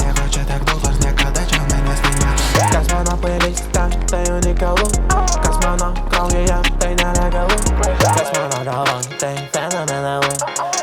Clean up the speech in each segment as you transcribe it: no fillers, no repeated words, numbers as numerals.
Nieko čia tiek daug, nors niekada čia manęs nėra. Kas mano playliste, tai unikalu. Kas mano kraujyje, tai nelegalu. Kas mano galva, tai fenomenalu.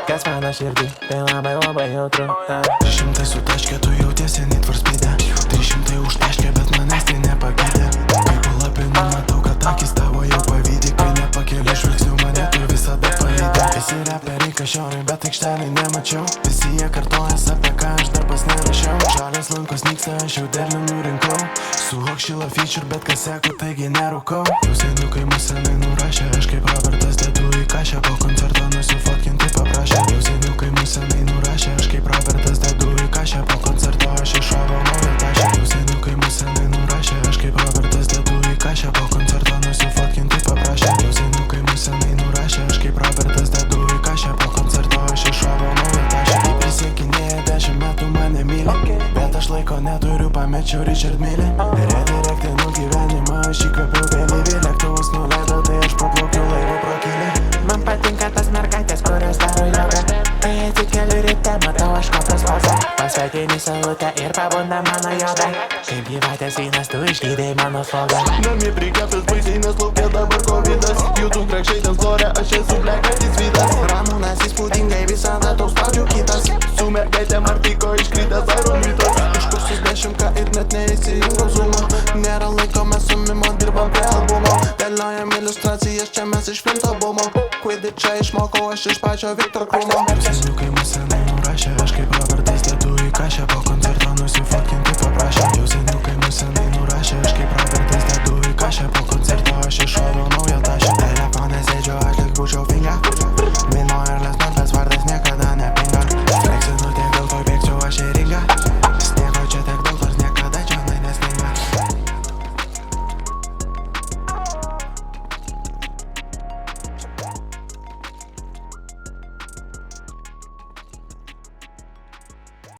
Kas mano širdį, tai labai jautru. 300 sutaškė, tu jautiesi Need for Speed'e. 300 užtaškė, bet manęs tai nepagydė. Kai palapinu, matau, kad akis tavo jau pavydi. Kai nepakeli žvilgsnių, mane tu visada pavydė. Visi reperiai kažiorai, bet aikštelį nemačiau. Visi jie kartojas, apie ką aš darbas nerašiau. Žalės lankos nyksta, aš jau derlių nurinkau. Su Hokšila feature, bet kas seko, taigi nerūkau. Jau seniukai mus senai nurašė, aš kaip Robertas dedu į kašę. Po koncerto nusifotkinti paprašė. Jau seniukai mus senai nurašė, aš kaip Robertas dedu į kašę. Po koncerto aš iššovau naują tašę. Jau seniukai mus senai nurašė, aš kaip Robertas dedu į kašę. Po koncerto nusifotkinti paprašė. Jau seniukai mus senai nurašė, aš kaip Robertas dedu į kašę. Po koncerto aš iššovau naują tašę. Jei prisiekinėja 10 metų mane myli, bet aš laiko neturiu, pamečiau Richard Mille. Redirektinu gyvenimą, aš įkvėpiau vėlyvį. Lėktuvus nuleidau, tai aš paplaukiau laivu pro kylį. Man patinka tas mergaitės, kurios daro jogą. Kai atsikeliu ryte, matau aš kopros pozą. Pasveikini salutę ir pabunda mano joga. Kaip gyvatės vynas, tu išgydai mano slogą. Namie prikeptas baisiai, nes laukia dabar covidas. YouTube krakščiai ten storė, aš esu blekantis vydas. Ramūnas įspūdingai visada toks pačiu kitas. Su mergaitė Martiko iškritęs Iron Vitas. Iškursus 10K ir net neįsijungo Zoom'o. Nėra laiko, mes su Mimo dirbam prie albumo. Dėliojam iliustracijas, čia mes iš Flinto bumo. Quidditch'ą išmokau aš iš pačio Viktor Krumo. Seniukai mus senai nurašė, aš kaip Robertas dedu į kašę. Po koncerto nusifotkinti paprašė. Jau seniukai mus senai